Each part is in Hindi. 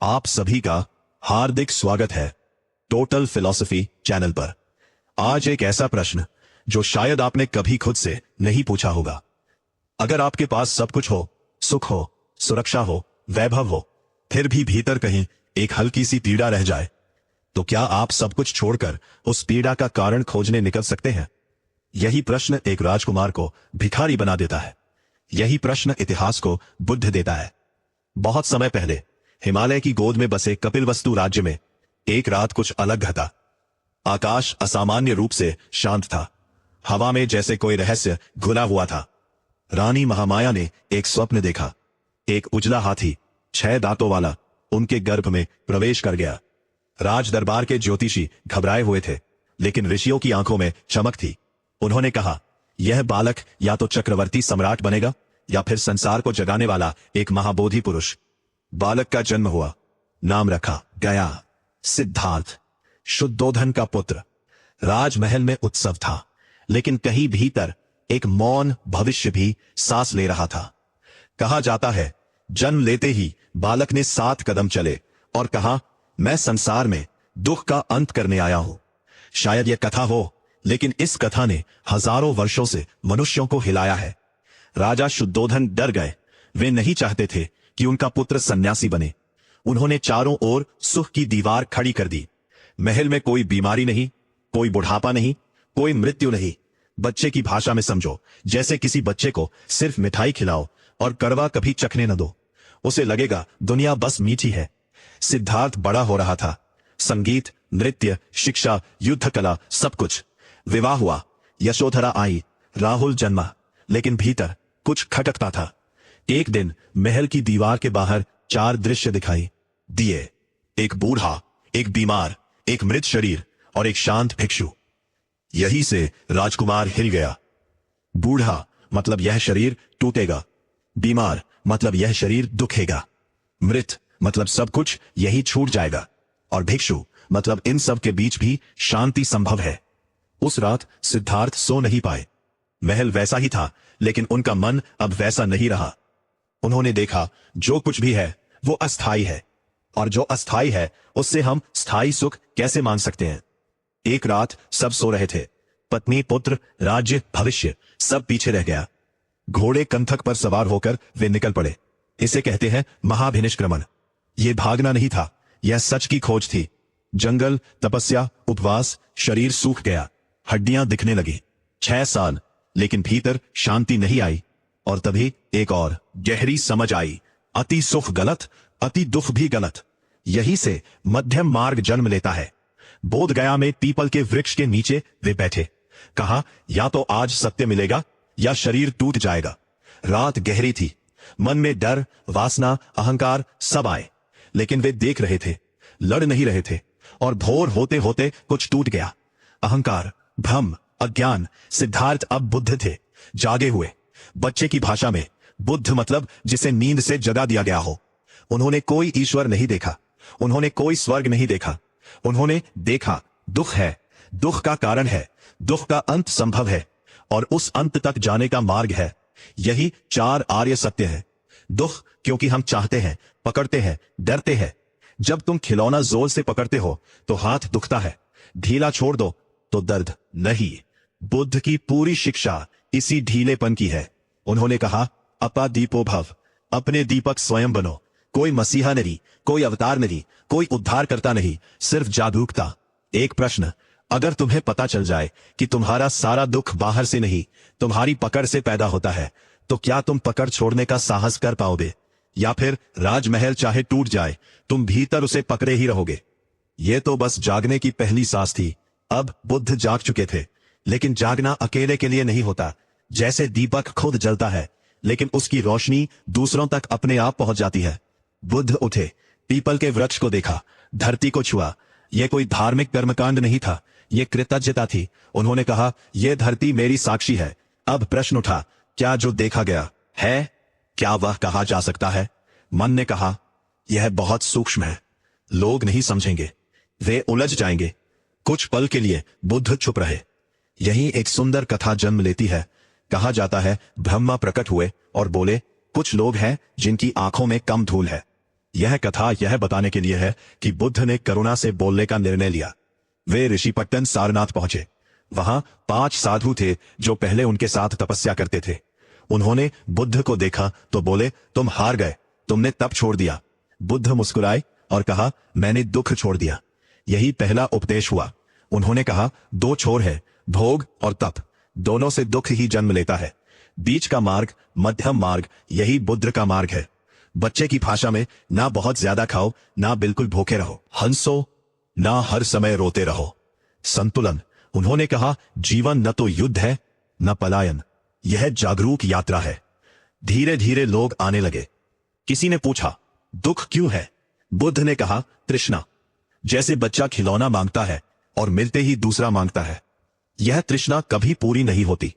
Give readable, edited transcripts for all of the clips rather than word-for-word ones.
आप सभी का हार्दिक स्वागत है टोटल फिलॉसफी चैनल पर। आज एक ऐसा प्रश्न जो शायद आपने कभी खुद से नहीं पूछा होगा। अगर आपके पास सब कुछ हो, सुख हो, सुरक्षा हो, वैभव हो, फिर भी भीतर कहीं एक हल्की सी पीड़ा रह जाए, तो क्या आप सब कुछ छोड़कर उस पीड़ा का कारण खोजने निकल सकते हैं? यही प्रश्न एक राजकुमार को भिखारी बना देता है। यही प्रश्न इतिहास को बुद्ध देता है। बहुत समय पहले हिमालय की गोद में बसे कपिलवस्तु राज्य में एक रात कुछ अलग घटा। आकाश असामान्य रूप से शांत था। हवा में जैसे कोई रहस्य घुला हुआ था। रानी महामाया ने एक स्वप्न देखा। एक उजला हाथी 6 दांतों वाला उनके गर्भ में प्रवेश कर गया। राज दरबार के ज्योतिषी घबराए हुए थे, लेकिन ऋषियों की आंखों में चमक थी। उन्होंने कहा, यह बालक या तो चक्रवर्ती सम्राट बनेगा या फिर संसार को जगाने वाला एक महाबोधि पुरुष। बालक का जन्म हुआ। नाम रखा गया सिद्धार्थ, शुद्धोधन का पुत्र। राजमहल में उत्सव था, लेकिन कहीं भीतर एक मौन भविष्य भी सांस ले रहा था। कहा जाता है, जन्म लेते ही बालक ने 7 कदम चले और कहा, मैं संसार में दुख का अंत करने आया हूं। शायद यह कथा हो, लेकिन इस कथा ने हजारों वर्षों से मनुष्यों को हिलाया है। राजा शुद्धोधन डर गए। वे नहीं चाहते थे कि उनका पुत्र सन्यासी बने। उन्होंने चारों ओर सुख की दीवार खड़ी कर दी। महल में कोई बीमारी नहीं, कोई बुढ़ापा नहीं, कोई मृत्यु नहीं। बच्चे की भाषा में समझो, जैसे किसी बच्चे को सिर्फ मिठाई खिलाओ और कड़वा कभी चखने न दो, उसे लगेगा दुनिया बस मीठी है। सिद्धार्थ बड़ा हो रहा था। संगीत, नृत्य, शिक्षा, युद्ध कला, सब कुछ। विवाह हुआ, यशोधरा आई, राहुल जन्मा, लेकिन भीतर कुछ खटकता था। एक दिन महल की दीवार के बाहर 4 दृश्य दिखाई दिए। एक बूढ़ा, एक बीमार, एक मृत शरीर और एक शांत भिक्षु। यही से राजकुमार हिल गया। बूढ़ा मतलब यह शरीर टूटेगा, बीमार मतलब यह शरीर दुखेगा, मृत मतलब सब कुछ यही छूट जाएगा, और भिक्षु मतलब इन सब के बीच भी शांति संभव है। उस रात सिद्धार्थ सो नहीं पाए। महल वैसा ही था, लेकिन उनका मन अब वैसा नहीं रहा। उन्होंने देखा, जो कुछ भी है वो अस्थाई है, और जो अस्थाई है उससे हम स्थायी सुख कैसे मान सकते हैं? एक रात सब सो रहे थे। पत्नी, पुत्र, राज्य, भविष्य सब पीछे रह गया। घोड़े कंथक पर सवार होकर वे निकल पड़े। इसे कहते हैं महाभिनिष्क्रमण। ये भागना नहीं था, यह सच की खोज थी। जंगल, तपस्या, उपवास, शरीर सूख गया, हड्डियां दिखने लगी। 6 साल, लेकिन भीतर शांति नहीं आई। और तभी एक और गहरी समझ आई, अति सुख गलत, अति दुख भी गलत। यही से मध्यम मार्ग जन्म लेता है। बोध गया में पीपल के वृक्ष के नीचे वे बैठे। कहा, या तो आज सत्य मिलेगा या शरीर टूट जाएगा। रात गहरी थी। मन में डर, वासना, अहंकार सब आए, लेकिन वे देख रहे थे, लड़ नहीं रहे थे। और भोर होते होते कुछ टूट गया। अहंकार, भ्रम, अज्ञान। सिद्धार्थ अब बुद्ध थे, जागे हुए। बच्चे की भाषा में बुद्ध मतलब जिसे नींद से जगा दिया गया हो। उन्होंने कोई ईश्वर नहीं देखा, उन्होंने कोई स्वर्ग नहीं देखा। उन्होंने देखा, दुख है, दुख का कारण है, दुख का अंत संभव है, और उस अंत तक जाने का मार्ग है। यही 4 आर्य सत्य है। दुख क्योंकि हम चाहते हैं, पकड़ते हैं, डरते हैं। जब तुम खिलौना जोर से पकड़ते हो तो हाथ दुखता है, ढीला छोड़ दो तो दर्द नहीं। बुद्ध की पूरी शिक्षा इसी ढीलेपन की है। उन्होंने कहा, अपा दीपो भव, अपने दीपक स्वयं बनो। कोई मसीहा नहीं, कोई अवतार नहीं, कोई उद्धार करता नहीं, सिर्फ जागरूकता। एक प्रश्न, अगर तुम्हें पता चल जाए कि तुम्हारा सारा दुख बाहर से नहीं, तुम्हारी पकड़ से पैदा होता है, तो क्या तुम पकड़ छोड़ने का साहस कर पाओगे? या फिर राजमहल चाहे टूट जाए, तुम भीतर उसे पकड़े ही रहोगे? ये तो बस जागने की पहली सांस थी। अब बुद्ध जाग चुके थे, लेकिन जागना अकेले के लिए नहीं होता। जैसे दीपक खुद जलता है, लेकिन उसकी रोशनी दूसरों तक अपने आप पहुंच जाती है। बुद्ध उठे, पीपल के वृक्ष को देखा, धरती को छुआ। यह कोई धार्मिक कर्मकांड नहीं था, यह कृतज्ञता थी। उन्होंने कहा, यह धरती मेरी साक्षी है। अब प्रश्न उठा, क्या जो देखा गया है, क्या वह कहा जा सकता है? मन ने कहा, यह बहुत सूक्ष्म है, लोग नहीं समझेंगे, वे उलझ जाएंगे। कुछ पल के लिए बुद्ध चुप रहे। यही एक सुंदर कथा जन्म लेती है। कहा जाता है, ब्रह्मा प्रकट हुए और बोले, कुछ लोग हैं जिनकी आंखों में कम धूल है, यह कथा यह बताने के लिए है कि बुद्ध ने करुणा से बोलने का निर्णय लिया। वे ऋषिपट्टन सारनाथ पहुंचे। वहां 5 साधु थे जो पहले उनके साथ तपस्या करते थे। उन्होंने बुद्ध को देखा तो बोले, तुम हार गए, तुमने तप छोड़ दिया। बुद्ध मुस्कुराए और कहा, मैंने दुख छोड़ दिया। यही पहला उपदेश हुआ। उन्होंने कहा, 2 छोर है, भोग और तप, दोनों से दुख ही जन्म लेता है। बीच का मार्ग, मध्यम मार्ग, यही बुद्ध का मार्ग है। बच्चे की भाषा में, ना बहुत ज्यादा खाओ, ना बिल्कुल भूखे रहो, हंसो, ना हर समय रोते रहो। संतुलन। उन्होंने कहा, जीवन न तो युद्ध है न पलायन, यह जागरूक यात्रा है। धीरे धीरे लोग आने लगे। किसी ने पूछा, दुख क्यों है? बुद्ध ने कहा, तृष्णा। जैसे बच्चा खिलौना मांगता है और मिलते ही दूसरा मांगता है, यह तृष्णा कभी पूरी नहीं होती।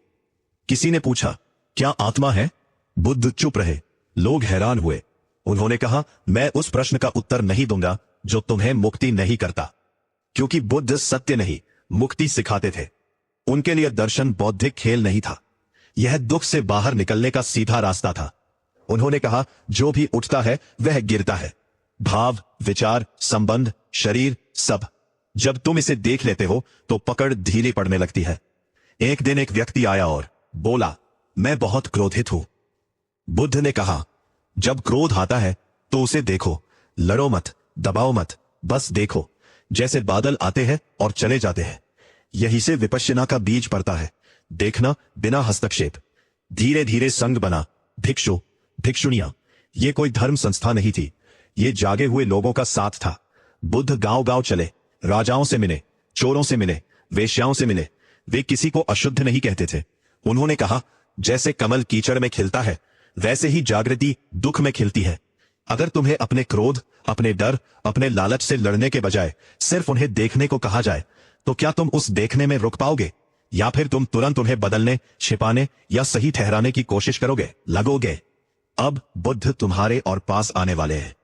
किसी ने पूछा, क्या आत्मा है? बुद्ध चुप रहे। लोग हैरान हुए। उन्होंने कहा, मैं उस प्रश्न का उत्तर नहीं दूंगा जो तुम्हें मुक्ति नहीं करता, क्योंकि बुद्ध सत्य नहीं, मुक्ति सिखाते थे। उनके लिए दर्शन बौद्धिक खेल नहीं था, यह दुख से बाहर निकलने का सीधा रास्ता था। उन्होंने कहा, जो भी उठता है वह गिरता है। भाव, विचार, संबंध, शरीर, सब। जब तुम इसे देख लेते हो तो पकड़ ढीली पड़ने लगती है। एक दिन एक व्यक्ति आया और बोला, मैं बहुत क्रोधित हूं। बुद्ध ने कहा, जब क्रोध आता है तो उसे देखो, लड़ो मत, दबाओ मत, बस देखो, जैसे बादल आते हैं और चले जाते हैं। यही से विपश्यना का बीज पड़ता है, देखना बिना हस्तक्षेप। धीरे धीरे संग बना। भिक्षु, भिक्षुणियां, ये कोई धर्म संस्था नहीं थी, ये जागे हुए लोगों का साथ था। बुद्ध गांव गांव चले, राजाओं से मिले, चोरों से मिले, वेश्याओं से मिले। वे किसी को अशुद्ध नहीं कहते थे। उन्होंने कहा, जैसे कमल कीचड़ में खिलता है, वैसे ही जागृति दुख में खिलती है। अगर तुम्हें अपने क्रोध, अपने डर, अपने लालच से लड़ने के बजाय सिर्फ उन्हें देखने को कहा जाए, तो क्या तुम उस देखने में रुक पाओगे, या फिर तुम तुरंत उन्हें बदलने, छिपाने या सही ठहराने की कोशिश लगोगे? अब बुद्ध तुम्हारे और पास आने वाले हैं।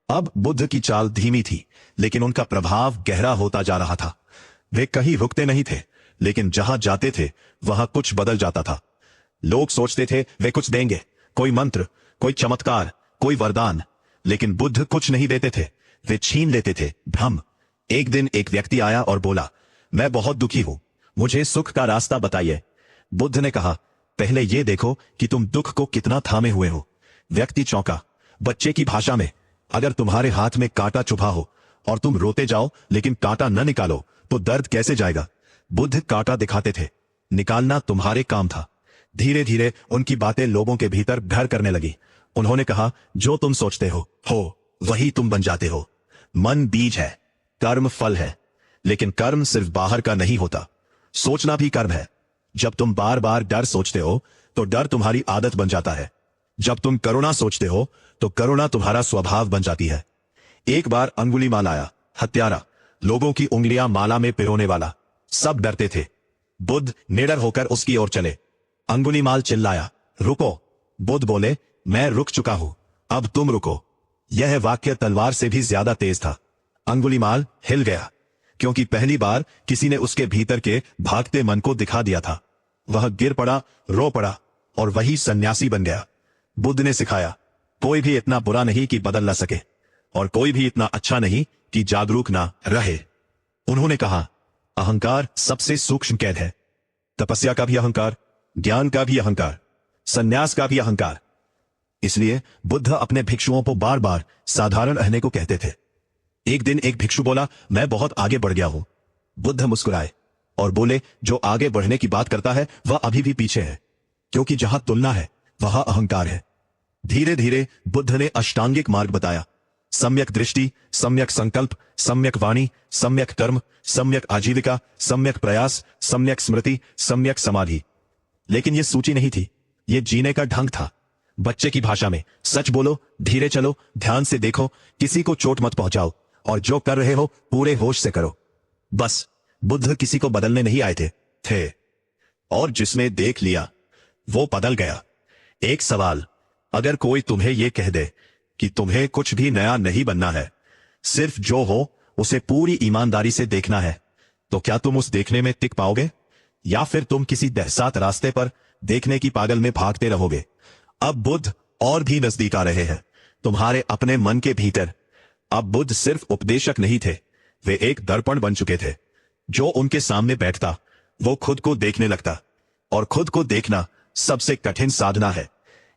अब बुद्ध की चाल धीमी थी, लेकिन उनका प्रभाव गहरा होता जा रहा था। वे कहीं रुकते नहीं थे, लेकिन जहां जाते थे वहां कुछ बदल जाता था। लोग सोचते थे वे कुछ देंगे, कोई मंत्र, कोई चमत्कार, कोई वरदान, लेकिन बुद्ध कुछ नहीं देते थे, वे छीन लेते थे, भ्रम। एक दिन एक व्यक्ति आया और बोला, मैं बहुत दुखी हूं, मुझे सुख का रास्ता बताइए। बुद्ध ने कहा, पहले ये देखो कि तुम दुख को कितना थामे हुए हो। व्यक्ति चौंका। बच्चे की भाषा में, अगर तुम्हारे हाथ में कांटा चुभा हो और तुम रोते जाओ लेकिन कांटा न निकालो तो दर्द कैसे जाएगा? बुद्ध कांटा दिखाते थे, निकालना तुम्हारे काम था। धीरे धीरे उनकी बातें लोगों के भीतर घर करने लगी। उन्होंने कहा, जो तुम सोचते हो वही तुम बन जाते हो। मन बीज है, कर्म फल है, लेकिन कर्म सिर्फ बाहर का नहीं होता, सोचना भी कर्म है। जब तुम बार बार डर सोचते हो तो डर तुम्हारी आदत बन जाता है। जब तुम करुणा सोचते हो तो करुणा तुम्हारा स्वभाव बन जाती है। एक बार अंगुलीमाल आया, हत्यारा, लोगों की उंगलियां माला में पिरोने वाला। सब डरते थे। बुद्ध निडर होकर उसकी ओर चले। अंगुलीमाल चिल्लाया, रुको। बुद्ध बोले, मैं रुक चुका हूं, अब तुम रुको। यह वाक्य तलवार से भी ज्यादा तेज था। अंगुलीमाल हिल गया, क्योंकि पहली बार किसी ने उसके भीतर के भागते मन को दिखा दिया था। वह गिर पड़ा, रो पड़ा और वही सन्यासी बन गया। बुद्ध ने सिखाया, कोई भी इतना बुरा नहीं कि बदल न सके, और कोई भी इतना अच्छा नहीं कि जागरूक ना रहे। उन्होंने कहा, अहंकार सबसे सूक्ष्म कैद है। तपस्या का भी अहंकार, ज्ञान का भी अहंकार, सन्यास का भी अहंकार। इसलिए बुद्ध अपने भिक्षुओं को बार बार साधारण रहने को कहते थे। एक दिन एक भिक्षु बोला, मैं बहुत आगे बढ़ गया हूं। बुद्ध मुस्कुराए और बोले, जो आगे बढ़ने की बात करता है वह अभी भी पीछे है, क्योंकि जहां तुलना है वहां अहंकार है। धीरे धीरे बुद्ध ने अष्टांगिक मार्ग बताया, सम्यक दृष्टि, सम्यक संकल्प, सम्यक वाणी, सम्यक कर्म, सम्यक आजीविका, सम्यक प्रयास, सम्यक स्मृति, सम्यक समाधि। लेकिन यह सूची नहीं थी, यह जीने का ढंग था। बच्चे की भाषा में, सच बोलो, धीरे चलो, ध्यान से देखो, किसी को चोट मत पहुंचाओ, और जो कर रहे हो पूरे होश से करो। बस। बुद्ध किसी को बदलने नहीं आए थे और जिसने देख लिया वो बदल गया। एक सवाल, अगर कोई तुम्हें यह कह दे कि तुम्हें कुछ भी नया नहीं बनना है, सिर्फ जो हो उसे पूरी ईमानदारी से देखना है, तो क्या तुम उस देखने में टिक पाओगे, या फिर तुम किसी दहसात रास्ते पर देखने की पागल में भागते रहोगे? अब बुद्ध और भी नजदीक आ रहे हैं। तुम्हारे अपने मन के भीतर। अब बुद्ध सिर्फ उपदेशक नहीं थे, वे एक दर्पण बन चुके थे। जो उनके सामने बैठता वो खुद को देखने लगता, और खुद को देखना सबसे कठिन साधना है।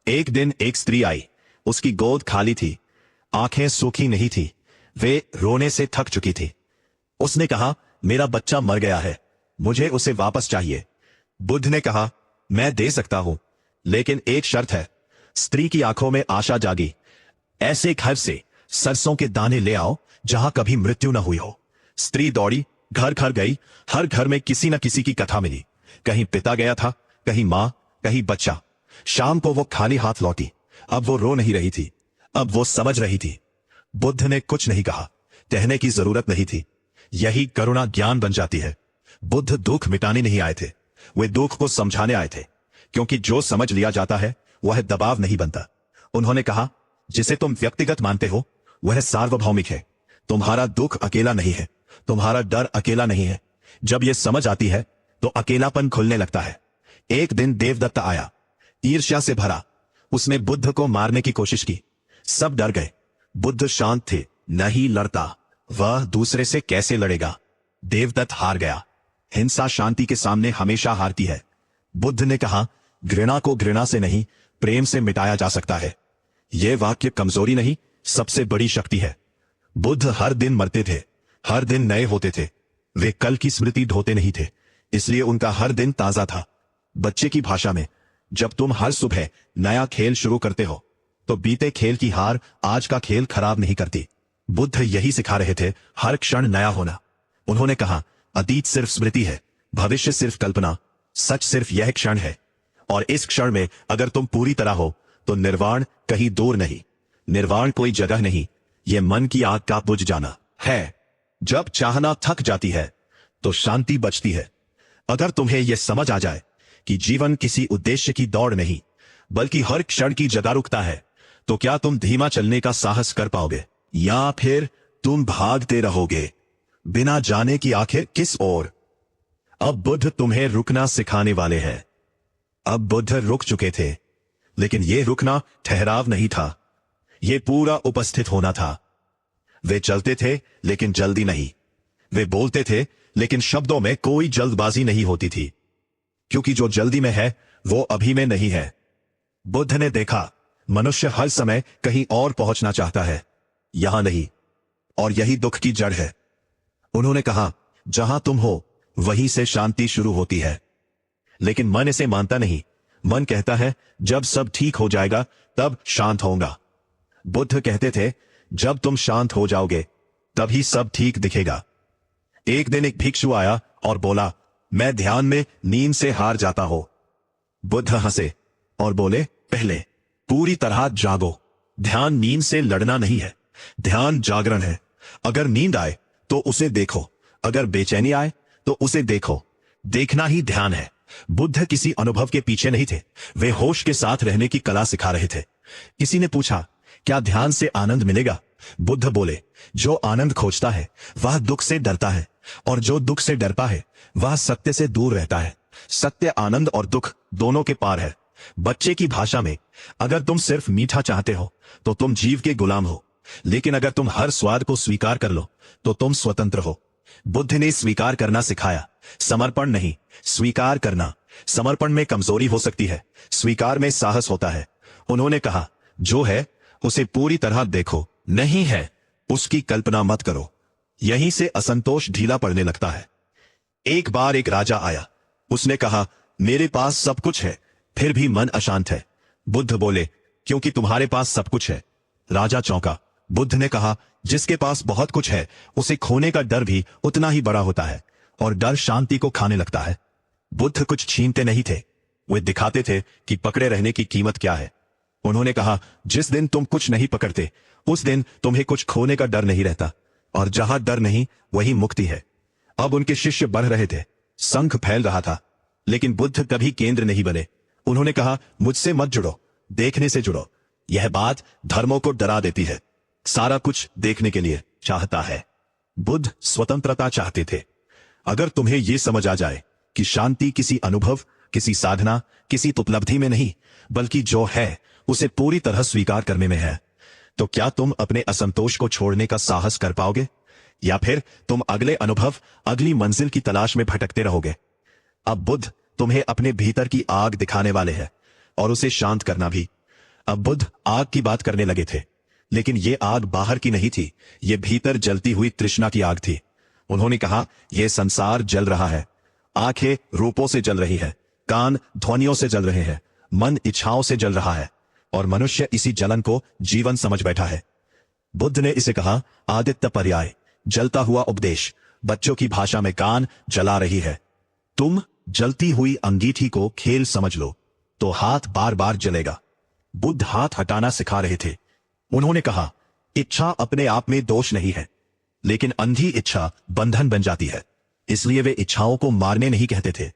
एक दिन एक स्त्री आई, उसकी गोद खाली थी, आंखें सूखी नहीं थी, वे रोने से थक चुकी थी। उसने कहा, मेरा बच्चा मर गया है, मुझे उसे वापस चाहिए। बुद्ध ने कहा, मैं दे सकता हूं, लेकिन एक शर्त है। स्त्री की आंखों में आशा जागी। ऐसे घर से सरसों के दाने ले आओ जहां कभी मृत्यु न हुई हो। स्त्री दौड़ी, घर घर गई। हर घर में किसी न किसी की कथा मिली। कहीं पिता गया था, कहीं मां, कहीं बच्चा। शाम को वो खाली हाथ लौटी। अब वो रो नहीं रही थी, अब वो समझ रही थी। बुद्ध ने कुछ नहीं कहा, कहने की जरूरत नहीं थी। यही करुणा ज्ञान बन जाती है। बुद्ध दुख मिटाने नहीं आए थे, वे दुख को समझाने आए थे, क्योंकि जो समझ लिया जाता है वह दबाव नहीं बनता। उन्होंने कहा, जिसे तुम व्यक्तिगत मानते हो वह सार्वभौमिक है। तुम्हारा दुख अकेला नहीं है, तुम्हारा डर अकेला नहीं है। जब यह समझ आती है तो अकेलापन खुलने लगता है। एक दिन देवदत्त आया, ईर्ष्या से भरा। उसने बुद्ध को मारने की कोशिश की। सब डर गए। बुद्ध शांत थे, नहीं लड़ता। वह दूसरे से कैसे लड़ेगा? देवदत्त हार गया। हिंसा शांति के सामने हमेशा हारती है। बुद्ध ने कहा, घृणा को घृणा से नहीं, प्रेम से मिटाया जा सकता है। यह वाक्य कमजोरी नहीं, सबसे बड़ी शक्ति है। बुद्ध हर दिन मरते थे, हर दिन नए होते थे। वे कल की स्मृति ढोते नहीं थे, इसलिए उनका हर दिन ताजा था। बच्चे की भाषा में, जब तुम हर सुबह नया खेल शुरू करते हो तो बीते खेल की हार आज का खेल खराब नहीं करती। बुद्ध यही सिखा रहे थे, हर क्षण नया होना। उन्होंने कहा, अतीत सिर्फ स्मृति है, भविष्य सिर्फ कल्पना, सच सिर्फ यह क्षण है। और इस क्षण में अगर तुम पूरी तरह हो तो निर्वाण कहीं दूर नहीं। निर्वाण कोई जगह नहीं, यह मन की आग का बुझ जाना है। जब चाहना थक जाती है तो शांति बचती है। अगर तुम्हें यह समझ आ जाए कि जीवन किसी उद्देश्य की दौड़ नहीं बल्कि हर क्षण की जागरूकता है, तो क्या तुम धीमा चलने का साहस कर पाओगे, या फिर तुम भागते रहोगे बिना जाने की आखिर किस ओर? अब बुद्ध तुम्हें रुकना सिखाने वाले हैं। अब बुद्ध रुक चुके थे, लेकिन यह रुकना ठहराव नहीं था, यह पूरा उपस्थित होना था। वे चलते थे लेकिन जल्दी नहीं। वे बोलते थे लेकिन शब्दों में कोई जल्दबाजी नहीं होती थी, क्योंकि जो जल्दी में है वो अभी में नहीं है। बुद्ध ने देखा, मनुष्य हर समय कहीं और पहुंचना चाहता है, यहां नहीं, और यही दुख की जड़ है। उन्होंने कहा, जहां तुम हो वहीं से शांति शुरू होती है। लेकिन मन इसे मानता नहीं। मन कहता है, जब सब ठीक हो जाएगा तब शांत होगा। बुद्ध कहते थे, जब तुम शांत हो जाओगे तभी सब ठीक दिखेगा। एक दिन एक भिक्षु आया और बोला, मैं ध्यान में नींद से हार जाता हूं। बुद्ध हंसे और बोले, पहले पूरी तरह जागो। ध्यान नींद से लड़ना नहीं है, ध्यान जागरण है। अगर नींद आए तो उसे देखो, अगर बेचैनी आए तो उसे देखो। देखना ही ध्यान है। बुद्ध किसी अनुभव के पीछे नहीं थे, वे होश के साथ रहने की कला सिखा रहे थे। किसी ने पूछा, क्या ध्यान से आनंद मिलेगा? बुद्ध बोले, जो आनंद खोजता है वह दुख से डरता है, और जो दुख से डरता है वह सत्य से दूर रहता है। सत्य आनंद और दुख दोनों के पार है। बच्चे की भाषा में, अगर तुम सिर्फ मीठा चाहते हो तो तुम जीव के गुलाम हो, लेकिन अगर तुम हर स्वाद को स्वीकार कर लो तो तुम स्वतंत्र हो। बुद्ध ने स्वीकार करना सिखाया, समर्पण नहीं, स्वीकार करना। समर्पण में कमजोरी हो सकती है, स्वीकार में साहस होता है। उन्होंने कहा, जो है उसे पूरी तरह देखो, नहीं है उसकी कल्पना मत करो। यहीं से असंतोष ढीला पड़ने लगता है। एक बार एक राजा आया, उसने कहा, मेरे पास सब कुछ है फिर भी मन अशांत है। बुद्ध बोले, क्योंकि तुम्हारे पास सब कुछ है। राजा चौंका। बुद्ध ने कहा, जिसके पास बहुत कुछ है उसे खोने का डर भी उतना ही बड़ा होता है, और डर शांति को खाने लगता है। बुद्ध कुछ छीनते नहीं थे, वे दिखाते थे कि पकड़े रहने की कीमत क्या है। उन्होंने कहा, जिस दिन तुम कुछ नहीं पकड़ते उस दिन तुम्हें कुछ खोने का डर नहीं रहता, और जहां डर नहीं वही मुक्ति है। अब उनके शिष्य बढ़ रहे थे, संघ फैल रहा था, लेकिन बुद्ध कभी केंद्र नहीं बने। उन्होंने कहा, मुझसे मत जुड़ो, देखने से जुड़ो। यह बात धर्मों को डरा देती है, सारा कुछ देखने के लिए चाहता है। बुद्ध स्वतंत्रता चाहते थे। अगर तुम्हें यह समझ आ जाए कि शांति किसी अनुभव, किसी साधना, किसी उपलब्धि में नहीं, बल्कि जो है उसे पूरी तरह स्वीकार करने में है, तो क्या तुम अपने असंतोष को छोड़ने का साहस कर पाओगे, या फिर तुम अगले अनुभव, अगली मंजिल की तलाश में भटकते रहोगे? अब बुद्ध तुम्हें अपने भीतर की आग दिखाने वाले हैं और उसे शांत करना भी। अब बुद्ध आग की बात करने लगे थे, लेकिन ये आग बाहर की नहीं थी, ये भीतर जलती हुई तृष्णा की आग थी। उन्होंने कहा, यह संसार जल रहा है। आंखें रूपों से जल रही है, कान ध्वनियों से जल रहे हैं, मन इच्छाओं से जल रहा है, और मनुष्य इसी जलन को जीवन समझ बैठा है। बुद्ध ने इसे कहा आदित्य पर्याय, जलता हुआ उपदेश। बच्चों की भाषा में कान जला रही है। तुम जलती हुई अंगीठी को खेल समझ लो तो हाथ बार बार जलेगा। बुद्ध हाथ हटाना सिखा रहे थे। उन्होंने कहा, इच्छा अपने आप में दोष नहीं है, लेकिन अंधी इच्छा बंधन बन जाती है। इसलिए वे इच्छाओं को मारने नहीं कहते थे,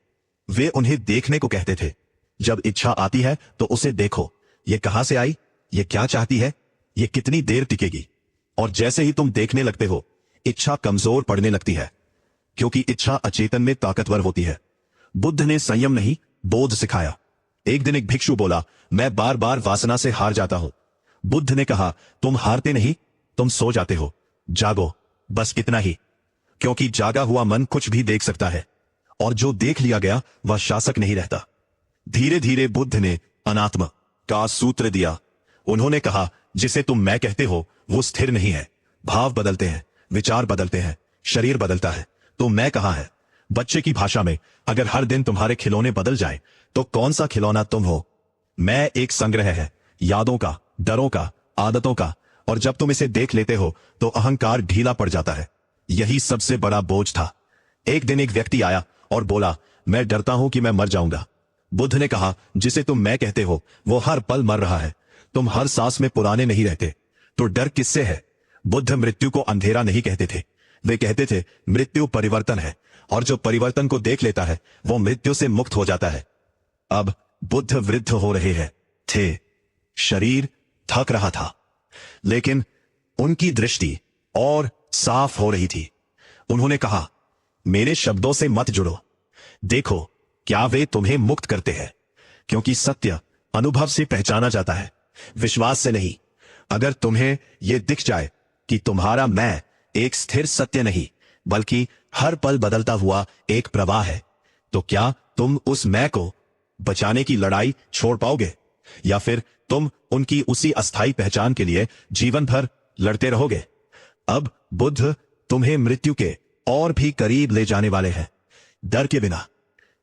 वे उन्हें देखने को कहते थे। जब इच्छा आती है तो उसे देखो, ये कहां से आई, ये क्या चाहती है, ये कितनी देर टिकेगी। और जैसे ही तुम देखने लगते हो, इच्छा कमजोर पड़ने लगती है, क्योंकि इच्छा अचेतन में ताकतवर होती है। बुद्ध ने संयम नहीं, बोध सिखाया। एक दिन एक भिक्षु बोला, मैं बार बार वासना से हार जाता हूं। बुद्ध ने कहा, तुम हारते नहीं, तुम सो जाते हो। जागो, बस इतना ही, क्योंकि जागा हुआ मन कुछ भी देख सकता है, और जो देख लिया गया वह शासक नहीं रहता। धीरे धीरे बुद्ध ने अनात्म का सूत्र दिया। उन्होंने कहा, जिसे तुम मैं कहते हो वो स्थिर नहीं है। भाव बदलते हैं, विचार बदलते हैं, शरीर बदलता है, तो मैं कहाँ है। बच्चे की भाषा में, अगर हर दिन तुम्हारे खिलौने बदल जाए तो कौन सा खिलौना तुम हो। मैं एक संग्रह है, यादों का, डरों का, आदतों का, और जब तुम इसे देख लेते हो तो अहंकार ढीला पड़ जाता है। यही सबसे बड़ा बोझ था। एक दिन एक व्यक्ति आया और बोला, मैं डरता हूं कि मैं मर जाऊंगा। बुद्ध ने कहा, जिसे तुम मैं कहते हो वो हर पल मर रहा है। तुम हर सांस में पुराने नहीं रहते, तो डर किससे है। बुद्ध मृत्यु को अंधेरा नहीं कहते थे, वे कहते थे मृत्यु परिवर्तन है, और जो परिवर्तन को देख लेता है वो मृत्यु से मुक्त हो जाता है। अब बुद्ध वृद्ध हो रहे हैं थे, शरीर थक रहा था, लेकिन उनकी दृष्टि और साफ हो रही थी। उन्होंने कहा, मेरे शब्दों से मत जुड़ो, देखो क्या वे तुम्हें मुक्त करते हैं, क्योंकि सत्य अनुभव से पहचाना जाता है, विश्वास से नहीं। अगर तुम्हें यह दिख जाए कि तुम्हारा मैं एक स्थिर सत्य नहीं, बल्कि हर पल बदलता हुआ एक प्रवाह है, तो क्या तुम उस मैं को बचाने की लड़ाई छोड़ पाओगे, या फिर तुम उनकी उसी अस्थायी पहचान के लिए जीवन भर लड़ते रहोगे। अब बुद्ध तुम्हें मृत्यु के और भी करीब ले जाने वाले हैं, डर के बिना।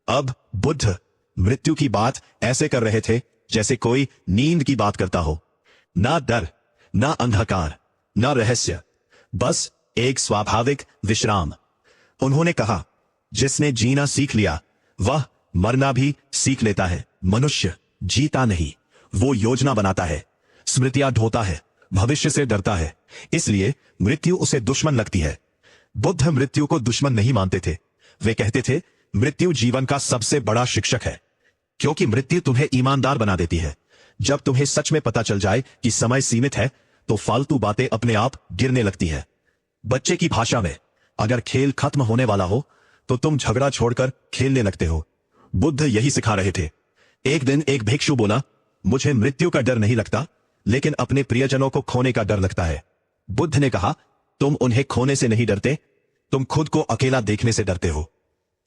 अब बुद्ध मृत्यु की बात ऐसे कर रहे थे जैसे कोई नींद की बात करता हो। ना डर, ना अंधकार, ना रहस्य, बस एक स्वाभाविक विश्राम। उन्होंने कहा, जिसने जीना सीख लिया वह मरना भी सीख लेता है। मनुष्य जीता नहीं, वो योजना बनाता है, स्मृतियां ढोता है, भविष्य से डरता है, इसलिए मृत्यु उसे दुश्मन लगती है। बुद्ध मृत्यु को दुश्मन नहीं मानते थे, वे कहते थे मृत्यु जीवन का सबसे बड़ा शिक्षक है, क्योंकि मृत्यु तुम्हें ईमानदार बना देती है। जब तुम्हें सच में पता चल जाए कि समय सीमित है तो फालतू बातें अपने आप गिरने लगती है। बच्चे की भाषा में, अगर खेल खत्म होने वाला हो तो तुम झगड़ा छोड़कर खेलने लगते हो। बुद्ध यही सिखा रहे थे। एक दिन एक भिक्षु बोला, मुझे मृत्यु का डर नहीं लगता, लेकिन अपने प्रियजनों को खोने का डर लगता है। बुद्ध ने कहा, तुम उन्हें खोने से नहीं डरते, तुम खुद को अकेला देखने से डरते हो।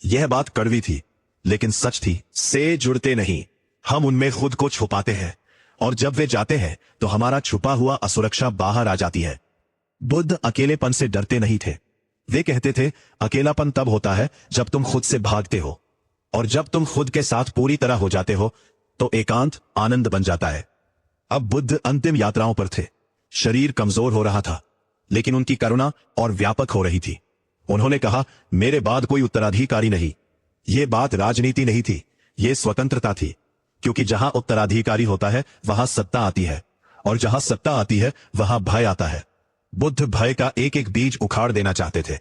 यह बात कड़वी थी, लेकिन सच थी। से जुड़ते नहीं, हम उनमें खुद को छुपाते हैं, और जब वे जाते हैं तो हमारा छुपा हुआ असुरक्षा बाहर आ जाती है। बुद्ध अकेलेपन से डरते नहीं थे, वे कहते थे अकेलापन तब होता है जब तुम खुद से भागते हो, और जब तुम खुद के साथ पूरी तरह हो जाते हो तो एकांत आनंद बन जाता है। अब बुद्ध अंतिम यात्राओं पर थे, शरीर कमजोर हो रहा था, लेकिन उनकी करुणा और व्यापक हो रही थी। उन्होंने कहा, मेरे बाद कोई उत्तराधिकारी नहीं। यह बात राजनीति नहीं थी, यह स्वतंत्रता थी, क्योंकि जहां उत्तराधिकारी होता है वहां सत्ता आती है, और जहां सत्ता आती है वहां भय आता है। बुद्ध भय का एक एक बीज उखाड़ देना चाहते थे।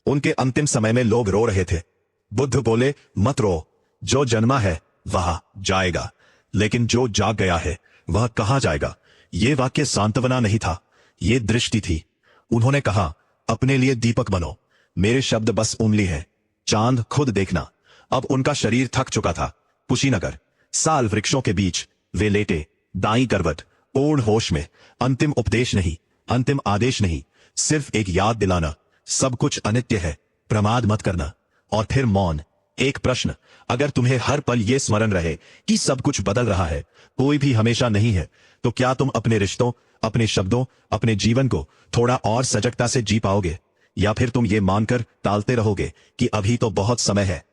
उनके अंतिम समय में लोग रो रहे थे। बुद्ध बोले, मत रो, जो जन्मा है वहां जाएगा, लेकिन जो जाग गया है वह कहां जाएगा। यह वाक्य सांत्वना नहीं था, यह दृष्टि थी। उन्होंने कहा, अपने लिए दीपक बनो, मेरे शब्द बस उंगली है, चांद खुद देखना। अब उनका शरीर थक चुका था। कुशीनगर, साल वृक्षों के बीच वे लेटे, दाईं करवट, पूर्ण होश में, अंतिम उपदेश नहीं, अंतिम आदेश नहीं, सिर्फ एक याद दिलाना, सब कुछ अनित्य है, प्रमाद मत करना। और फिर मौन। एक प्रश्न, अगर तुम्हें हर पल यह स्मरण रहे कि सब कुछ बदल रहा है, कोई भी हमेशा नहीं है, तो क्या तुम अपने रिश्तों, अपने शब्दों, अपने जीवन को थोड़ा और सजगता से जी पाओगे? या फिर तुम ये मानकर टालते रहोगे कि अभी तो बहुत समय है?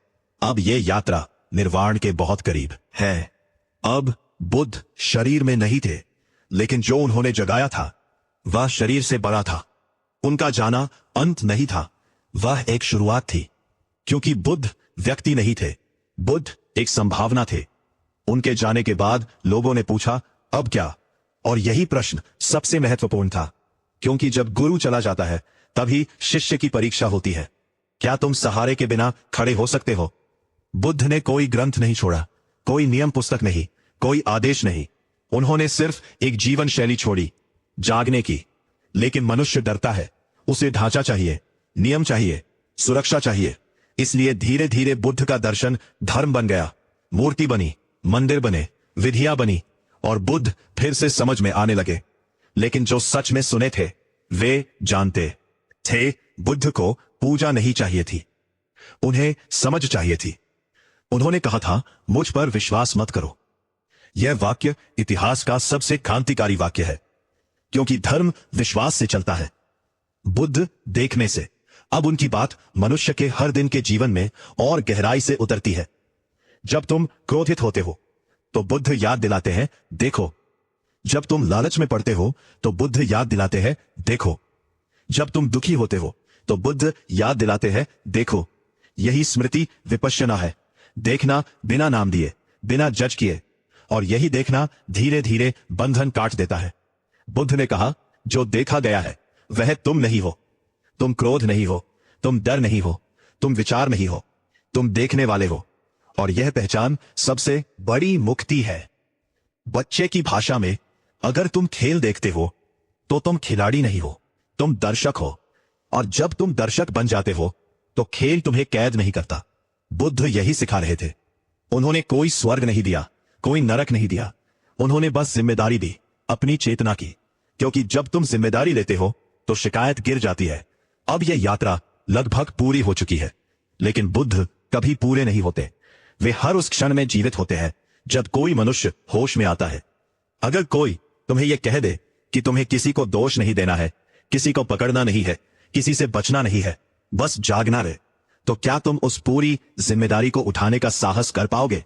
अब ये यात्रा निर्वाण के बहुत करीब है। अब बुद्ध शरीर में नहीं थे, लेकिन जो उन्होंने जगाया था वह शरीर से बड़ा था। उनका जाना अंत नहीं था, वह एक शुरुआत थी। क्योंकि बुद्ध व्यक्ति नहीं थे, बुद्ध एक संभावना थे। उनके जाने के बाद लोगों ने पूछा, अब क्या? और यही प्रश्न सबसे महत्वपूर्ण था, क्योंकि जब गुरु चला जाता है तभी शिष्य की परीक्षा होती है। क्या तुम सहारे के बिना खड़े हो सकते हो? बुद्ध ने कोई ग्रंथ नहीं छोड़ा, कोई नियम पुस्तक नहीं, कोई आदेश नहीं। उन्होंने सिर्फ एक जीवन शैली छोड़ी, जागने की। लेकिन मनुष्य डरता है, उसे ढांचा चाहिए, नियम चाहिए, सुरक्षा चाहिए। इसलिए धीरे धीरे बुद्ध का दर्शन धर्म बन गया, मूर्ति बनी, मंदिर बने, विधियां बनी, और बुद्ध फिर से समझ में आने लगे। लेकिन जो सच में सुने थे वे जानते थे, बुद्ध को पूजा नहीं चाहिए थी, उन्हें समझ चाहिए थी। उन्होंने कहा था, मुझ पर विश्वास मत करो। यह वाक्य इतिहास का सबसे क्रांतिकारी वाक्य है, क्योंकि धर्म विश्वास से चलता है, बुद्ध देखने से। अब उनकी बात मनुष्य के हर दिन के जीवन में और गहराई से उतरती है। जब तुम क्रोधित होते हो तो बुद्ध याद दिलाते हैं, देखो। जब तुम लालच में पड़ते हो तो बुद्ध याद दिलाते हैं, देखो। जब तुम दुखी होते हो तो बुद्ध याद दिलाते हैं, देखो। यही स्मृति विपश्यना है, देखना बिना नाम दिए, बिना जज किए। और यही देखना धीरे धीरे बंधन काट देता है। बुद्ध ने कहा, जो देखा गया है वह तुम नहीं हो। तुम क्रोध नहीं हो, तुम डर नहीं हो, तुम विचार नहीं हो, तुम देखने वाले हो। और यह पहचान सबसे बड़ी मुक्ति है। बच्चे की भाषा में, अगर तुम खेल देखते हो तो तुम खिलाड़ी नहीं हो, तुम दर्शक हो। और जब तुम दर्शक बन जाते हो तो खेल तुम्हें कैद नहीं करता। बुद्ध यही सिखा रहे थे। उन्होंने कोई स्वर्ग नहीं दिया, कोई नरक नहीं दिया, उन्होंने बस जिम्मेदारी दी, अपनी चेतना की। क्योंकि जब तुम जिम्मेदारी लेते हो तो शिकायत गिर जाती है। अब यह यात्रा लगभग पूरी हो चुकी है, लेकिन बुद्ध कभी पूरे नहीं होते। वे हर उस क्षण में जीवित होते हैं जब कोई मनुष्य होश में आता है। अगर कोई तुम्हें यह कह दे कि तुम्हें किसी को दोष नहीं देना है, किसी को पकड़ना नहीं है, किसी से बचना नहीं है, बस जागना रहे, तो क्या तुम उस पूरी जिम्मेदारी को उठाने का साहस कर पाओगे?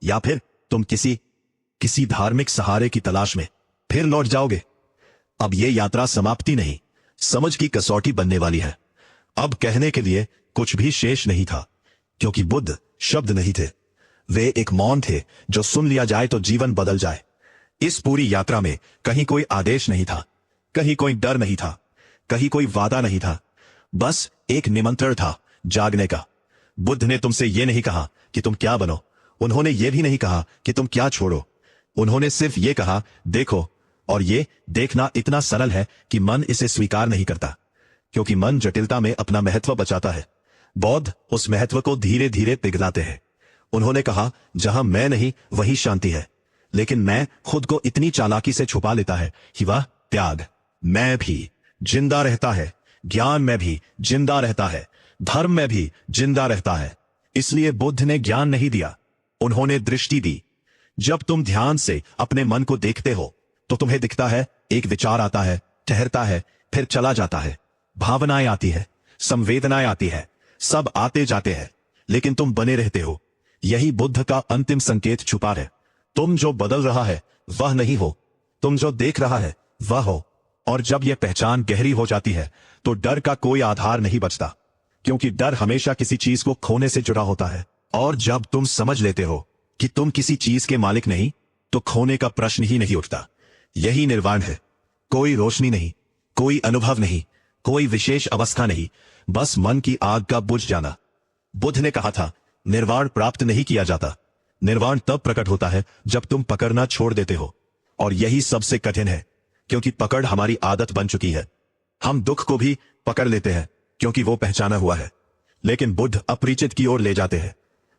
या फिर तुम किसी धार्मिक सहारे की तलाश में फिर लौट जाओगे? अब यह यात्रा समाप्ति नहीं, समझ की कसौटी बनने वाली है। अब कहने के लिए कुछ भी शेष नहीं था, क्योंकि बुद्ध शब्द नहीं थे, वे एक मौन थे जो सुन लिया जाए तो जीवन बदल जाए। इस पूरी यात्रा में कहीं कोई आदेश नहीं था, कहीं कोई डर नहीं था, कहीं कोई वादा नहीं था, बस एक निमंत्रण था जागने का। बुद्ध ने तुमसे यह नहीं कहा कि तुम क्या बनो, उन्होंने ये भी नहीं कहा कि तुम क्या छोड़ो। उन्होंने सिर्फ ये कहा, देखो। और ये देखना इतना सरल है कि मन इसे स्वीकार नहीं करता, क्योंकि मन जटिलता में अपना महत्व बचाता है। बौद्ध उस महत्व को धीरे धीरे पिघलाते हैं। उन्होंने कहा, जहां मैं नहीं वही शांति है, लेकिन मैं खुद को इतनी चालाकी से छुपा लेता है कि वह त्याग मैं भी जिंदा रहता है, ज्ञान में भी जिंदा रहता है, धर्म में भी जिंदा रहता है। इसलिए बुद्ध ने ज्ञान नहीं दिया, उन्होंने दृष्टि दी। जब तुम ध्यान से अपने मन को देखते हो तो तुम्हें दिखता है, एक विचार आता है, ठहरता है, फिर चला जाता है, भावनाएं आती है, संवेदनाएं आती है, सब आते जाते हैं, लेकिन तुम बने रहते हो। यही बुद्ध का अंतिम संकेत छुपा है। तुम जो बदल रहा है वह नहीं हो, तुम जो देख रहा है वह हो। और जब यह पहचान गहरी हो जाती है तो डर का कोई आधार नहीं बचता, क्योंकि डर हमेशा किसी चीज को खोने से जुड़ा होता है। और जब तुम समझ लेते हो कि तुम किसी चीज के मालिक नहीं, तो खोने का प्रश्न ही नहीं उठता। यही निर्वाण है। कोई रोशनी नहीं, कोई अनुभव नहीं, कोई विशेष अवस्था नहीं, बस मन की आग का बुझ जाना। बुद्ध ने कहा था, निर्वाण प्राप्त नहीं किया जाता, निर्वाण तब प्रकट होता है जब तुम पकड़ना छोड़ देते हो। और यही सबसे कठिन है, क्योंकि पकड़ हमारी आदत बन चुकी है। हम दुख को भी पकड़ लेते हैं क्योंकि वो पहचाना हुआ है, लेकिन बुद्ध अपरिचित की ओर ले जाते हैं।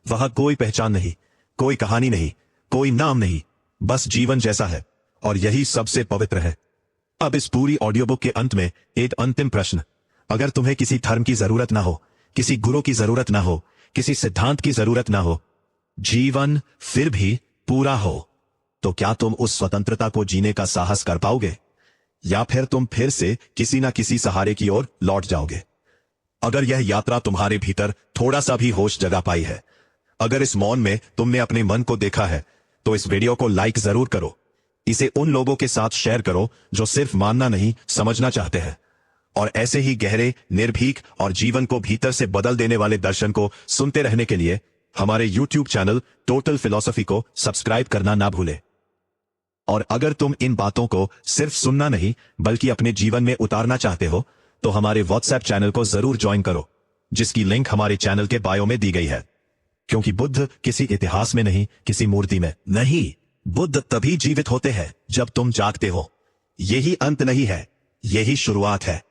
वहां कोई पहचान नहीं, कोई कहानी नहीं, कोई नाम नहीं, बस जीवन जैसा है। और यही सबसे पवित्र है। अब इस पूरी ऑडियो बुक के अंत में एक अंतिम प्रश्न। अगर तुम्हें किसी धर्म की जरूरत ना हो, किसी गुरु की जरूरत ना हो, किसी सिद्धांत की जरूरत ना हो, जीवन फिर भी पूरा हो, तो क्या तुम उस स्वतंत्रता को जीने का साहस कर पाओगे, या फिर तुम फिर से किसी ना किसी सहारे की ओर लौट जाओगे? अगर यह यात्रा तुम्हारे भीतर थोड़ा सा भी होश जगा पाई है, अगर इस मौन में तुमने अपने मन को देखा है, तो इस वीडियो को लाइक जरूर करो। इसे उन लोगों के साथ शेयर करो जो सिर्फ मानना नहीं, समझना चाहते हैं। और ऐसे ही गहरे, निर्भीक और जीवन को भीतर से बदल देने वाले दर्शन को सुनते रहने के लिए हमारे YouTube चैनल टोटल फिलॉसफी को सब्सक्राइब करना ना भूले। और अगर तुम इन बातों को सिर्फ सुनना नहीं बल्कि अपने जीवन में उतारना चाहते हो, तो हमारे WhatsApp चैनल को जरूर ज्वाइन करो, जिसकी लिंक हमारे चैनल के बायो में दी गई है। क्योंकि बुद्ध किसी इतिहास में नहीं, किसी मूर्ति में नहीं, बुद्ध तभी जीवित होते हैं जब तुम जागते हो। यही अंत नहीं है, यही शुरुआत है।